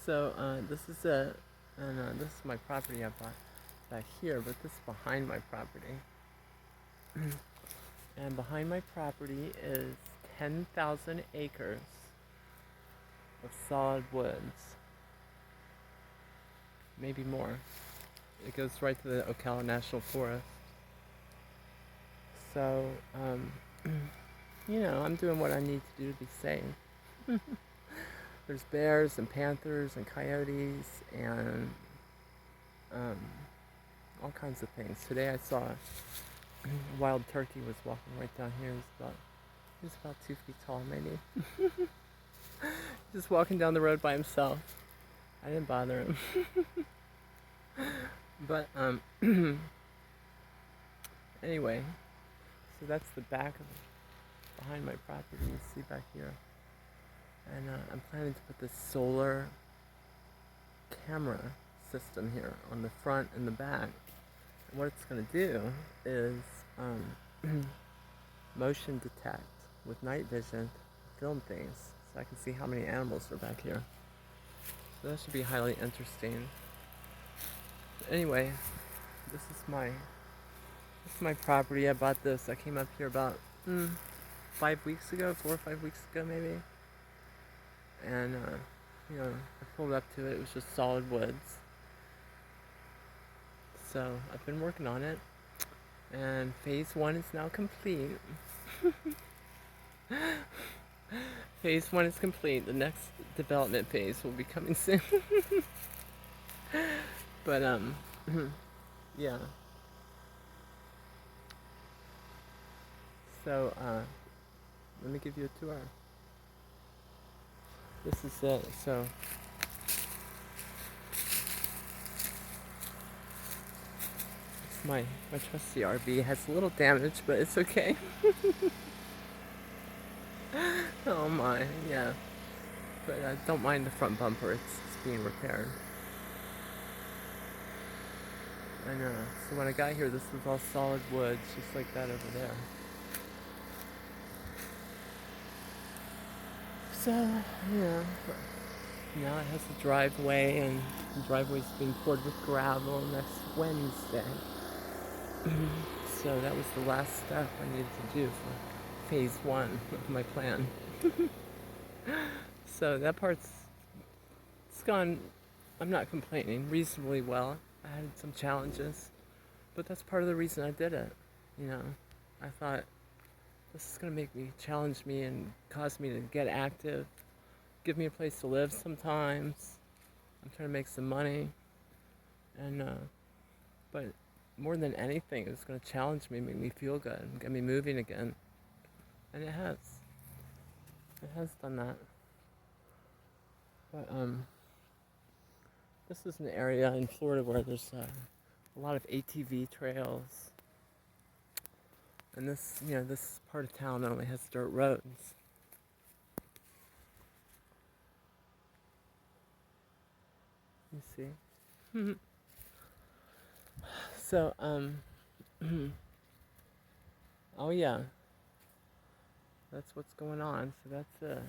This is this is my property I bought back here, but this is behind my property. And behind my property is 10,000 acres of solid woods, maybe more. It goes right to the Ocala National Forest. So, I'm doing what I need to do to be safe. There's bears and panthers and coyotes and all kinds of things. Today I saw a wild turkey was walking right down here. He was about 2 feet tall, maybe. Just walking down the road by himself. I didn't bother him. But anyway, so that's the back of behind my property. You see back here. And I'm planning to put this solar camera system here on the front and the back. And what it's going to do is motion detect with night vision, film things, so I can see how many animals are back here. So that should be highly interesting. But anyway, this is my property. I bought this. I came up here about 5 weeks ago, 4 or 5 weeks ago maybe. And I pulled up to it. It was just solid woods. So I've been working on it, and phase 1 is now complete. Phase 1 is complete. The next development phase will be coming soon. But yeah. So let me give you a tour. This is it. So it's my trusty RV. It has a little damage, but it's okay. Oh my, yeah. But don't mind the front bumper. It's being repaired. And so when I got here, this was all solid woods, just like that over there. So, now it has a driveway, and the driveway's being poured with gravel next Wednesday. So that was the last step I needed to do for phase 1 of my plan. So that part's gone, I'm not complaining, reasonably well. I had some challenges, but that's part of the reason I did it. I thought, this is going to challenge me and cause me to get active, give me a place to live sometimes. I'm trying to make some money. And, but more than anything, it's going to challenge me, make me feel good, and get me moving again. And it has. It has done that. But, this is an area in Florida where there's a lot of ATV trails. And this part of town only has dirt roads. You see? So, oh yeah. That's what's going on. So that's it.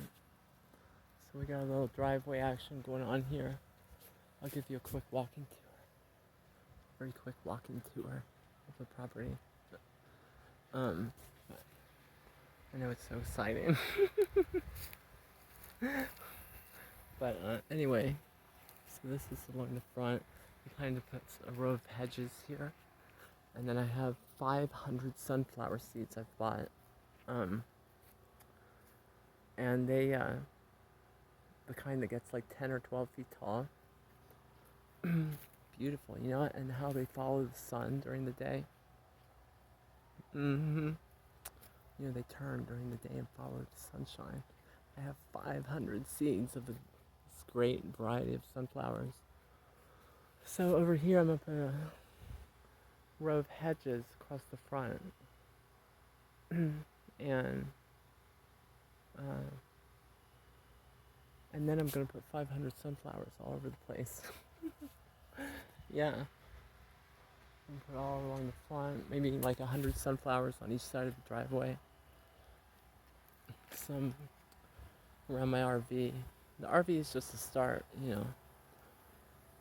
So we got a little driveway action going on here. I'll give you a quick walking tour. Very quick walking tour of the property. I know it's so exciting. But anyway, so this is along the front. We plan to put a row of hedges here. And then I have 500 sunflower seeds I've bought. And they, the kind that gets like 10 or 12 feet tall. Beautiful, and how they follow the sun during the day. They turn during the day and follow the sunshine. I have 500 seeds of this great variety of sunflowers. So over here I'm up in a row of hedges across the front. And then I'm going to put 500 sunflowers all over the place. Yeah. And put all along the front, maybe like 100 sunflowers on each side of the driveway. Some around my RV. The RV is just a start,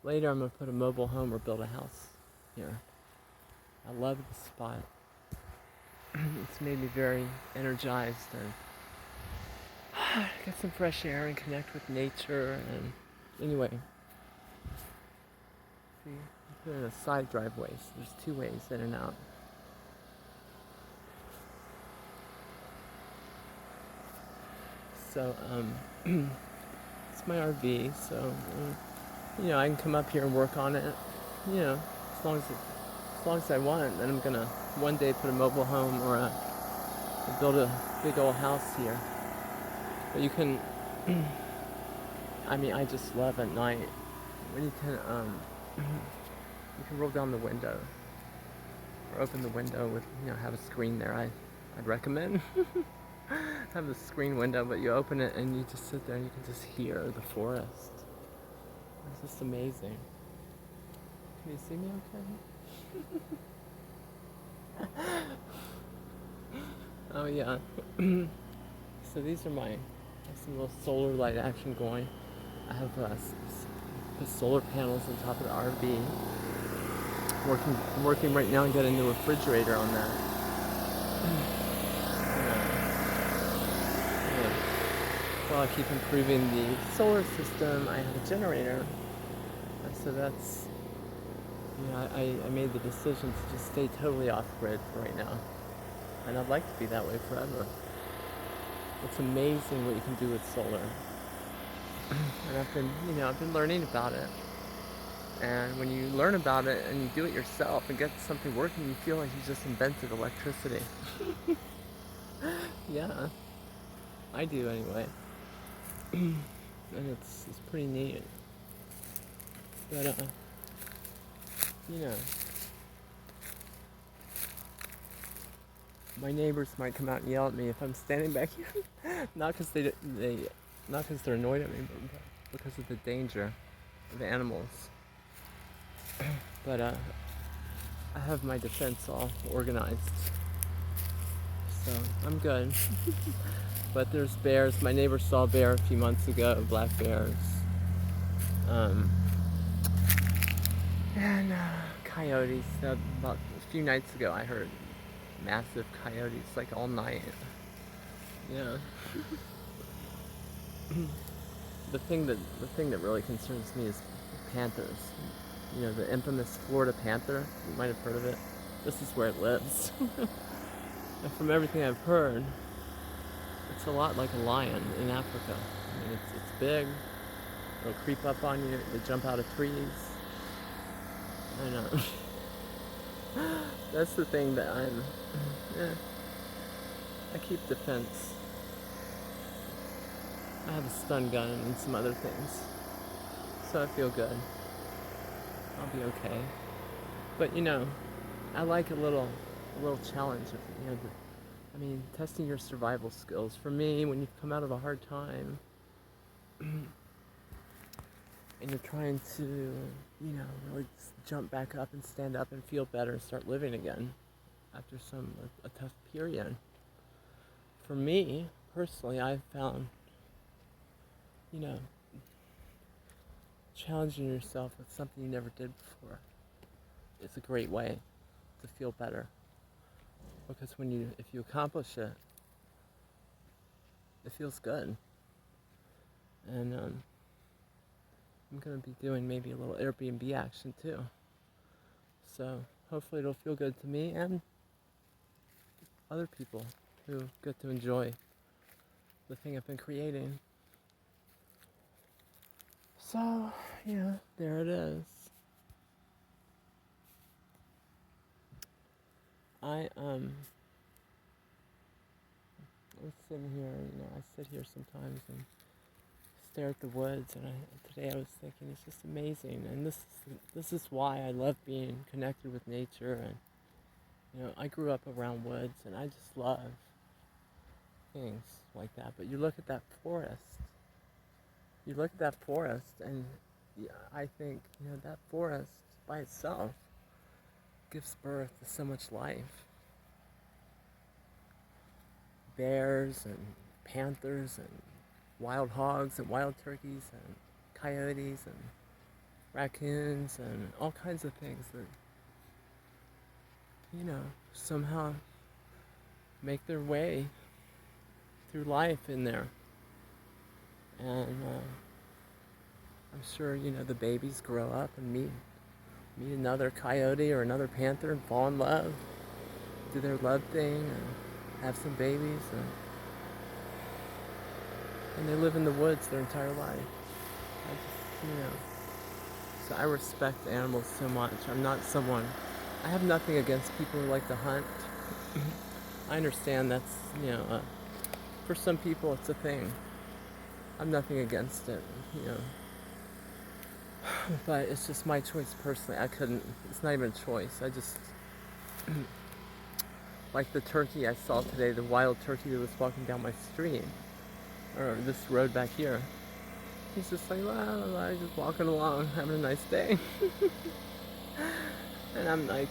later I'm gonna put a mobile home or build a house here. I love the spot. It's made me very energized and get some fresh air and connect with nature. And anyway, see, I put in a side driveway, so there's two ways in and out. So it's my RV, so I can come up here and work on it. As long as I want. Then I'm gonna one day put a mobile home or build a big old house here. But you can, I just love at night when you can roll down the window or open the window with have a screen there. I'd recommend have the screen window, but you open it and you just sit there and you can just hear the forest. It's just amazing. Can you see me okay? Oh yeah. So these are some little solar light action going. I have put solar panels on top of the RV. I'm working right now on getting the refrigerator on that. While I keep improving the solar system, I have a generator. So that's, I made the decision to just stay totally off grid for right now. And I'd like to be that way forever. It's amazing what you can do with solar. And I've been learning about it. And when you learn about it and you do it yourself and get something working, you feel like you just invented electricity. Yeah, I do anyway. And it's pretty neat. But my neighbors might come out and yell at me if I'm standing back here. Not because not because they're annoyed at me, but because of the danger of the animals. But I have my defense all organized, so I'm good. But there's bears. My neighbor saw a bear a few months ago, black bears. And coyotes. About a few nights ago, I heard massive coyotes, like all night. Yeah. The thing that really concerns me is panthers. The infamous Florida panther. You might have heard of it. This is where it lives. And from everything I've heard, it's a lot like a lion in Africa. It's big. It'll creep up on you. They jump out of trees. I know. That's the thing that I keep defense. I have a stun gun and some other things. So I feel good. I'll be okay. But I like a little challenge of testing your survival skills. For me, when you've come out of a hard time and you're trying to, really jump back up and stand up and feel better and start living again after a tough period. For me, personally, I've found, challenging yourself with something you never did before is a great way to feel better. Because if you accomplish it, it feels good. And I'm going to be doing maybe a little Airbnb action too. So hopefully it'll feel good to me and other people who get to enjoy the thing I've been creating. So, there it is. I was sitting here, I sit here sometimes and stare at the woods, and today I was thinking it's just amazing, and this is why I love being connected with nature. And I grew up around woods, and I just love things like that. But you look at that forest, and I think that forest by itself gives birth to so much life. Bears and panthers and wild hogs and wild turkeys and coyotes and raccoons and all kinds of things that, somehow make their way through life in there. And I'm sure, the babies grow up and meet another coyote or another panther and fall in love, do their love thing and have some babies, and they live in the woods their entire life. So I respect animals so much. I have nothing against people who like to hunt. I understand that's, for some people it's a thing. I'm nothing against it, But it's just my choice personally. It's not even a choice. I just, like the turkey I saw today, the wild turkey that was walking down my street, or this road back here. He's just like, la, just walking along, having a nice day. And I'm like,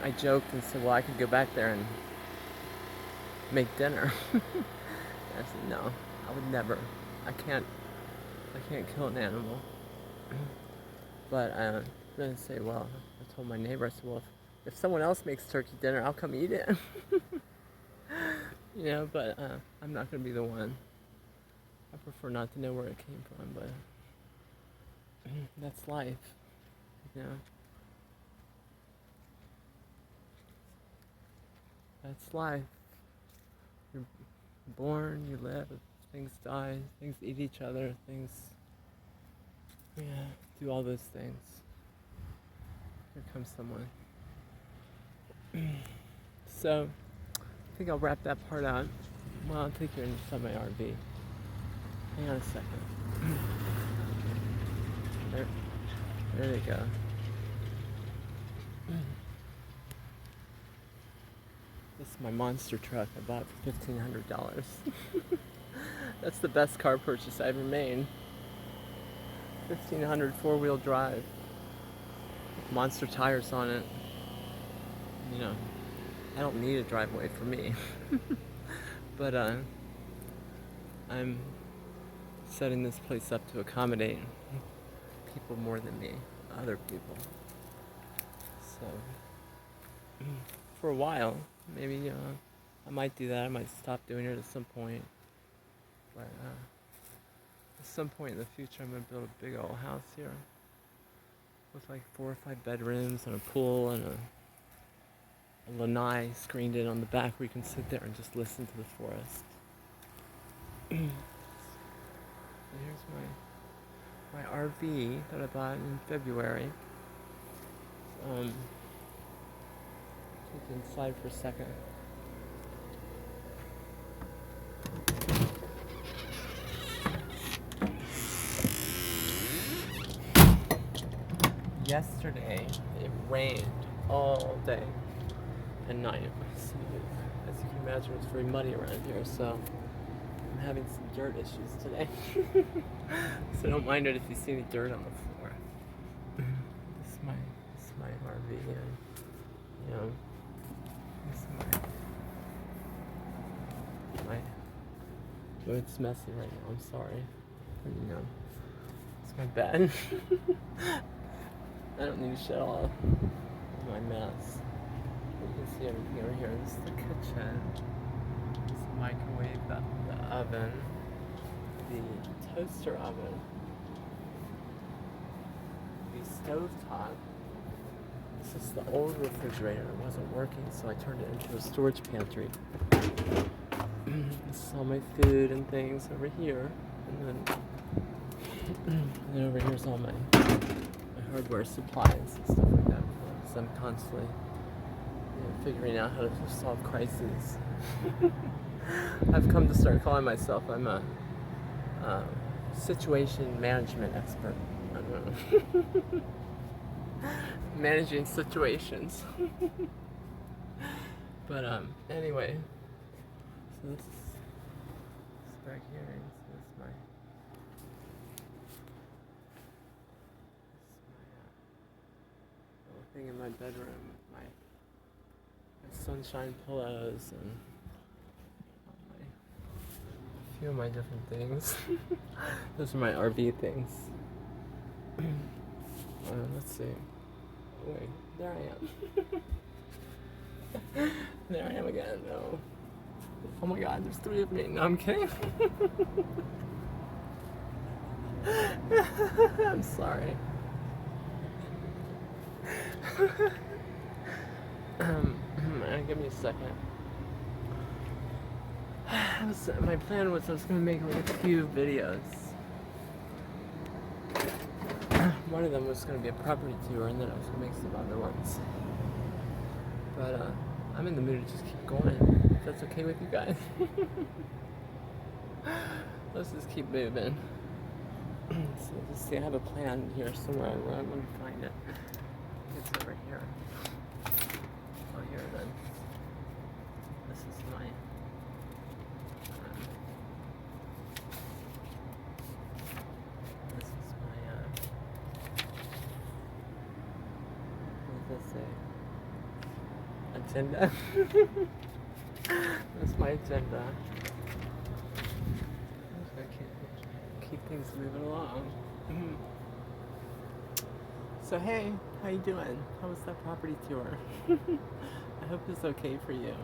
I joked and said, well, I could go back there and make dinner. I said, no, I would never. I can't kill an animal. But I'm going to say, well, I told my neighbor, I said, well, if someone else makes turkey dinner, I'll come eat it. But I'm not going to be the one. I prefer not to know where it came from, but that's life, That's life. You're born, you live, things die, things eat each other, things, do all those things. Here comes someone. So, I think I'll wrap that part out. Well, I'll take you inside my RV. Hang on a second. There they go. This is my monster truck I bought for $1,500. That's the best car purchase I ever made. $1,500 4-wheel drive. Monster tires on it. I don't need a driveway for me. But I'm setting this place up to accommodate people more than me, other people. So, for a while, maybe I might do that. I might stop doing it at some point. But at some point in the future, I'm going to build a big old house here with like 4 or 5 bedrooms and a pool and a lanai screened in on the back where you can sit there and just listen to the forest. So here's my RV that I bought in February. Take you inside for a second. Yesterday, it rained all day and night. So, as you can imagine, it's very muddy around here, so I'm having some dirt issues today. So don't mind it if you see any dirt on the floor. This is my RV, and this is my well, it's messy right now, I'm sorry. It's my bed. I don't need to show all my mess. You can see everything over here. This is the kitchen. This is the microwave, the oven, the toaster oven, the stovetop. This is the old refrigerator. It wasn't working, so I turned it into a storage pantry. This is all my food and things over here, and then over here's all my hardware supplies and stuff like that. So I'm constantly figuring out how to solve crises. I've come to start calling myself, I'm a situation management expert. I don't know. Managing situations. But anyway, so this is back here. So this is my little thing in my bedroom with my sunshine pillows and a few of my different things. Those are my RV things. Let's see. Wait, there I am. There I am again. No. Oh my God, there's 3 of me. No, I'm kidding. I'm sorry. Give me a second. My plan was I was going to make like a few videos. One of them was going to be a property tour, and then I was going to make some other ones. But I'm in the mood to just keep going. If that's okay with you guys. Let's just keep moving. So just see, I have a plan here somewhere. Where I'm going to find it. It's over here. Oh, here it is. This is my. This is my. What does that say? Agenda. That's my agenda. Keep things moving along. So hey, how you doing? How was that property tour? I hope it's okay for you.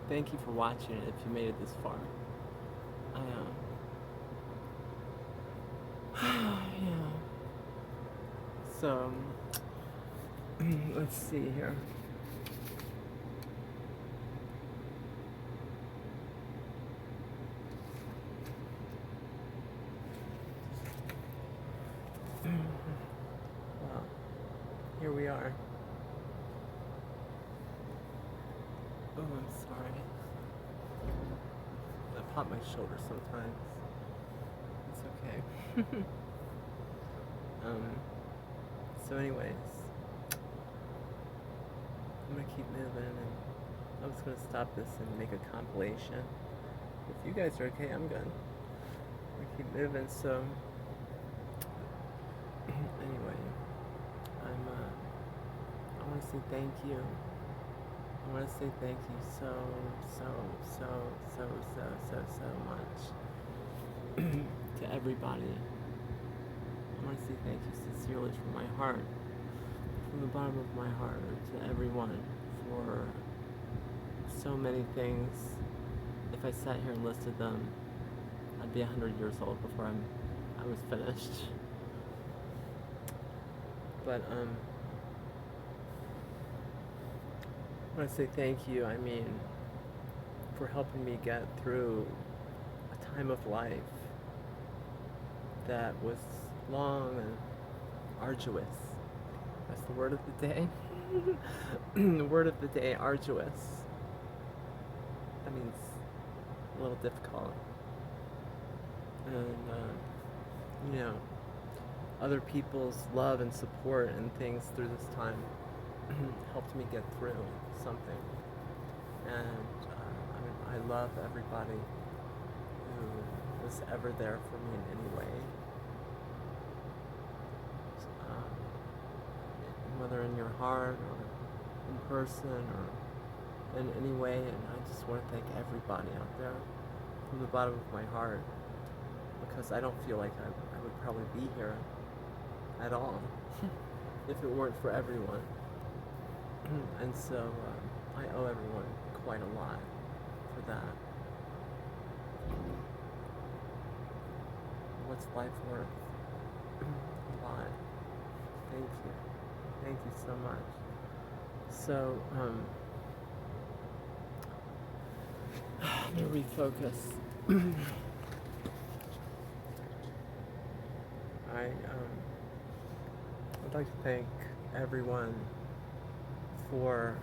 Thank you for watching it if you made it this far. Yeah. So let's see here. Well, here we are. Oh, I'm sorry. I pop my shoulder sometimes. It's okay. So anyways, I'm gonna keep moving, and I was gonna stop this and make a compilation. If you guys are okay, I'm good. I'm gonna keep moving, so anyway, I want to say thank you. I want to say thank you so much to everybody. I want to say thank you sincerely from my heart, from the bottom of my heart, to everyone for so many things. If I sat here and listed them, I'd be 100 years old before I was finished. But when I say thank you, I mean for helping me get through a time of life that was long and arduous. That's the word of the day. The word of the day, arduous. That means a little difficult. And, other people's love and support and things through this time helped me get through something. And I love everybody who was ever there for me in any way. Whether in your heart or in person or in any way. And I just want to thank everybody out there from the bottom of my heart, because I don't feel like I would probably be here at all if it weren't for everyone. And so I owe everyone quite a lot for that. What's life worth? A lot. Thank you. Thank you so much. So, I'm going to refocus. I'd like to thank everyone for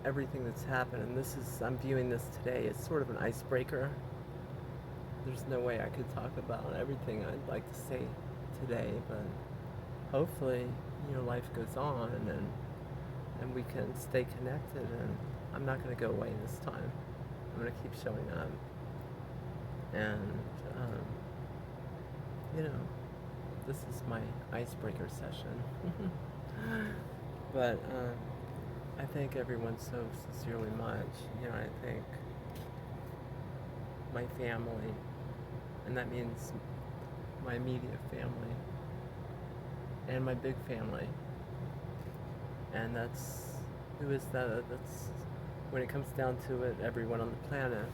everything that's happened. And I'm viewing this today as sort of an icebreaker. There's no way I could talk about everything I'd like to say today, but hopefully, life goes on and we can stay connected, and I'm not going to go away this time. I'm going to keep showing up. And, this is my icebreaker session. But I thank everyone so sincerely much. I thank my family, and that means my immediate family and my big family. And that's, who is that? That's, when it comes down to it, everyone on the planet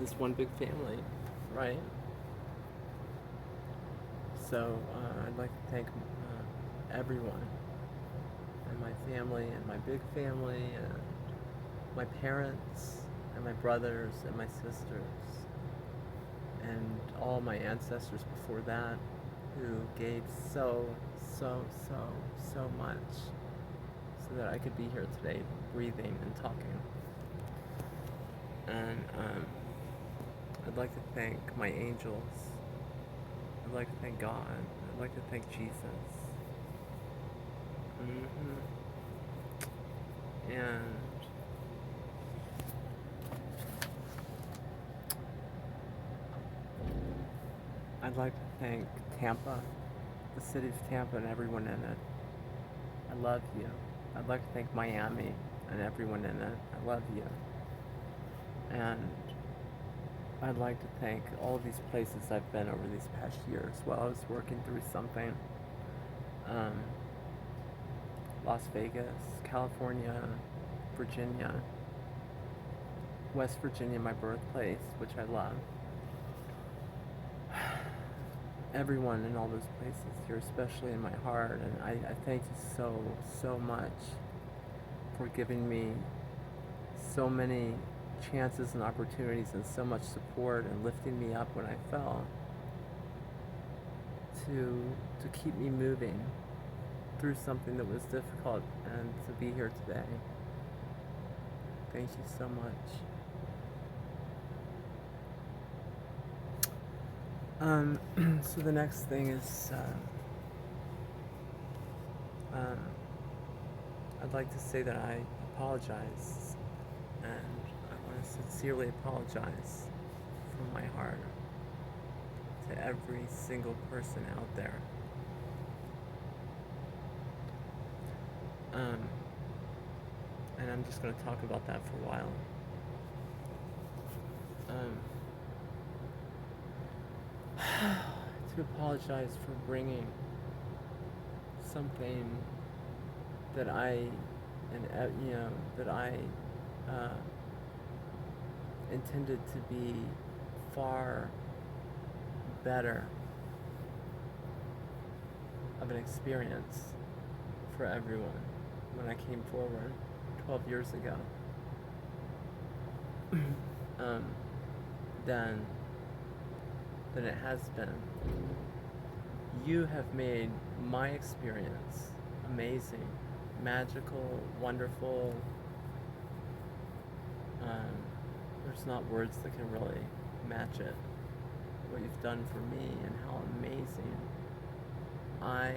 is one big family, right? So I'd like to thank everyone, and my family, and my big family, and my parents, and my brothers, and my sisters, and all my ancestors before that, who gave so much so that I could be here today, breathing and talking. And I'd like to thank my angels. I'd like to thank God. I'd like to thank Jesus. And I'd like to thank Tampa, the city of Tampa, and everyone in it. I love you. I'd like to thank Miami and everyone in it. I love you. And I'd like to thank all of these places I've been over these past years while I was working through something. Las Vegas, California, Virginia, West Virginia, my birthplace, which I love. Everyone in all those places here, especially in my heart, and I thank you so much for giving me so many chances and opportunities and so much support and lifting me up when I fell to keep me moving through something that was difficult and to be here today. Thank you so much. So the next thing is I'd like to say that I apologize, and I want to sincerely apologize from my heart to every single person out there. And I'm just going to talk about that for a while. To apologize for bringing something that I intended to be far better of an experience for everyone when I came forward 12 years ago than it has been. You have made my experience amazing, magical, wonderful. There's not words that can really match it. What you've done for me and how amazing I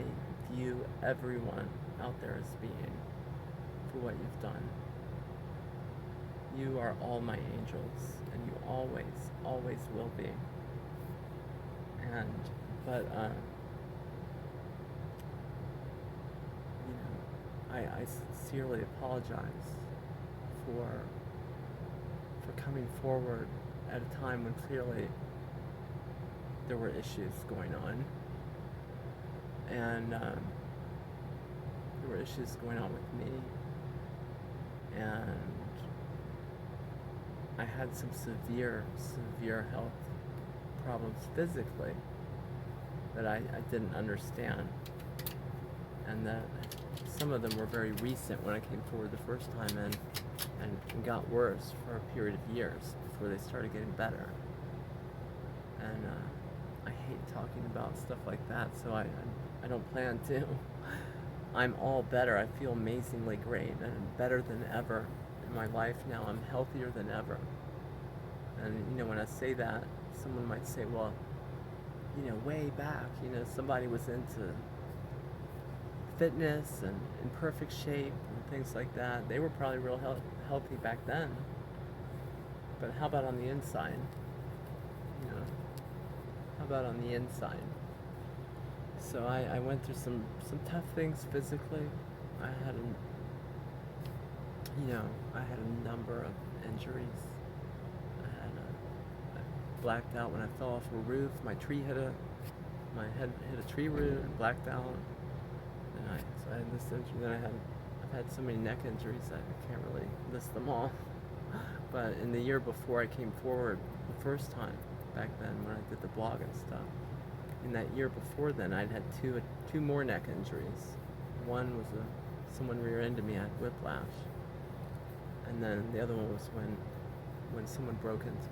view everyone out there as being for what you've done. You are all my angels, and you always will be. But I sincerely apologize for coming forward at a time when clearly there were issues going on, and there were issues going on with me, and I had some severe health problems physically that I didn't understand, and that some of them were very recent when I came forward the first time, and got worse for a period of years before they started getting better. And I hate talking about stuff like that, so I don't plan to. I'm all better. I feel amazingly great and better than ever in my life now. I'm healthier than ever. And when I say that, someone might say, well, way back, somebody was into fitness and in perfect shape and things like that. They were probably real healthy back then. But how about on the inside? How about on the inside? So I went through some tough things physically. I had a number of injuries. I blacked out when I fell off a roof. My tree hit my head hit a tree root and blacked out. And so I had this injury. Then I've had so many neck injuries that I can't really list them all. But in the year before I came forward the first time, back then when I did the blog and stuff, in that year before then, I'd had two more neck injuries. One was someone rear-ended me. I had whiplash, and then the other one was when someone broke into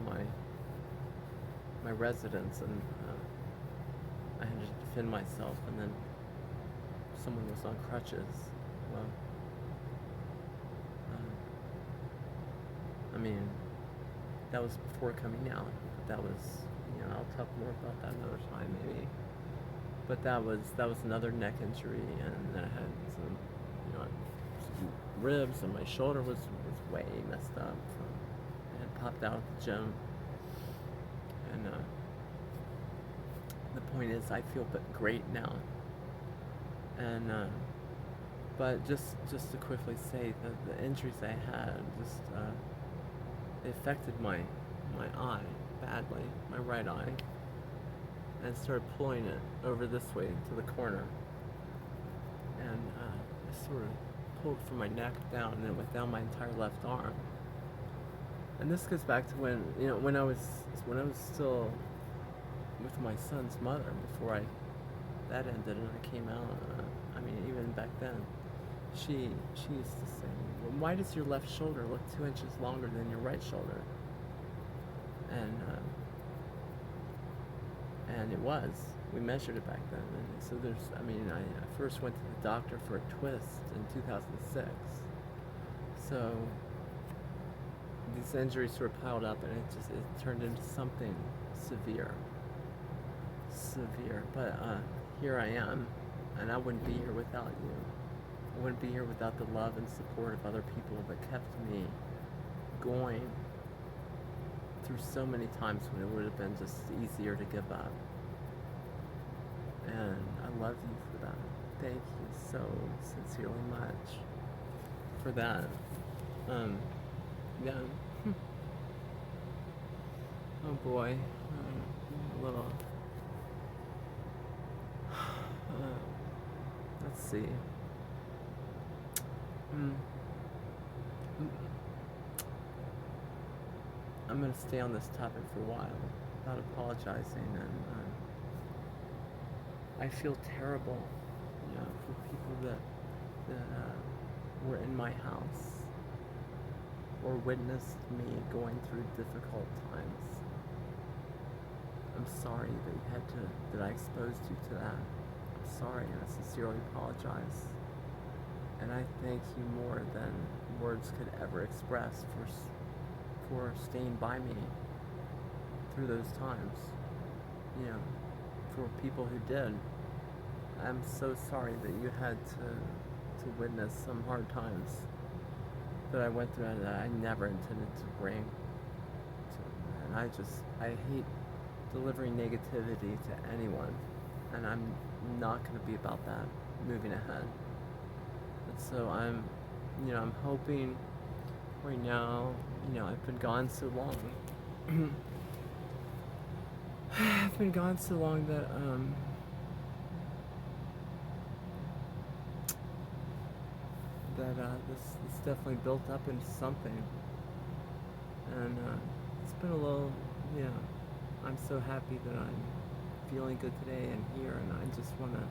my residence, and I had to defend myself, and then someone was on crutches. Well, I mean, that was before coming out, but that was, I'll talk more about that another time maybe. But that was another neck injury, and then I had some ribs, and my shoulder was way messed up. It had popped out at the gym, and the point is, I feel great now. And but just to quickly say that the injuries I had they affected my eye badly, my right eye, and started pulling it over this way to the corner, and I sort of pulled from my neck down, and it went down my entire left arm. And this goes back to when I was still with my son's mother before that ended and I came out. Even back then, she used to say, well, "Why does your left shoulder look 2 inches longer than your right shoulder?" And it was. We measured it back then. And so I first went to the doctor for a twist in 2006. So these injuries sort of piled up, and it turned into something severe. But here I am, and I wouldn't be here without you. I wouldn't be here without the love and support of other people that kept me going through so many times when it would have been just easier to give up. And I love you for that. Thank you so sincerely much for that. Yeah. Oh boy. A little. Let's see. I'm going to stay on this topic for a while without apologizing, and I feel terrible, for people that were in my house or witnessed me going through difficult times. I'm sorry that I exposed you to that. I'm sorry, and I sincerely apologize. And I thank you more than words could ever express for staying by me through those times. For people who did. I'm so sorry that you had to witness some hard times that I went through and that I never intended to bring. And I hate delivering negativity to anyone, and I'm not going to be about that moving ahead. And so I'm hoping right now, I've been gone so long. I've been gone so long that this definitely built up into something, and it's been a little, I'm so happy that I'm feeling good today and here, and I just want to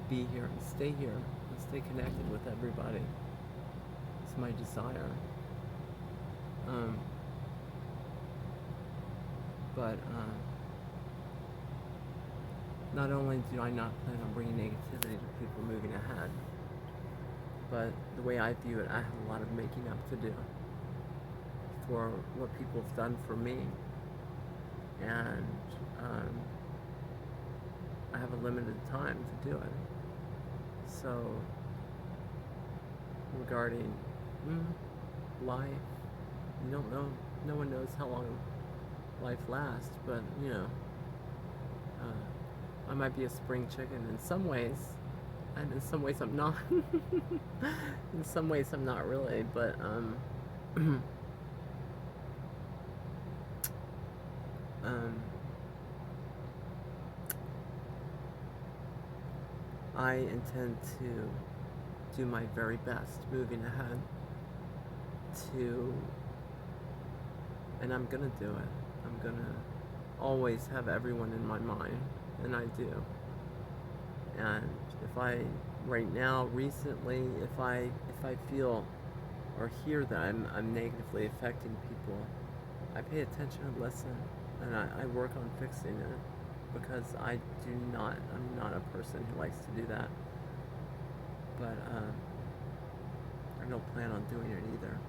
be here and stay connected with everybody. It's my desire. But not only do I not plan on bringing negativity to people moving ahead, but the way I view it, I have a lot of making up to do for what people have done for me. And I have a limited time to do it. So, regarding life, you don't know, no one knows how long life lasts, but I might be a spring chicken in some ways, and in some ways I'm not. In some ways I'm not really, but I intend to do my very best moving ahead to, and I'm gonna do it. I'm gonna always have everyone in my mind, and I do. And if I, right now, recently, if I feel or hear that I'm negatively affecting people, I pay attention and listen, and I work on fixing it because I'm not a person who likes to do that. But I don't plan on doing it either.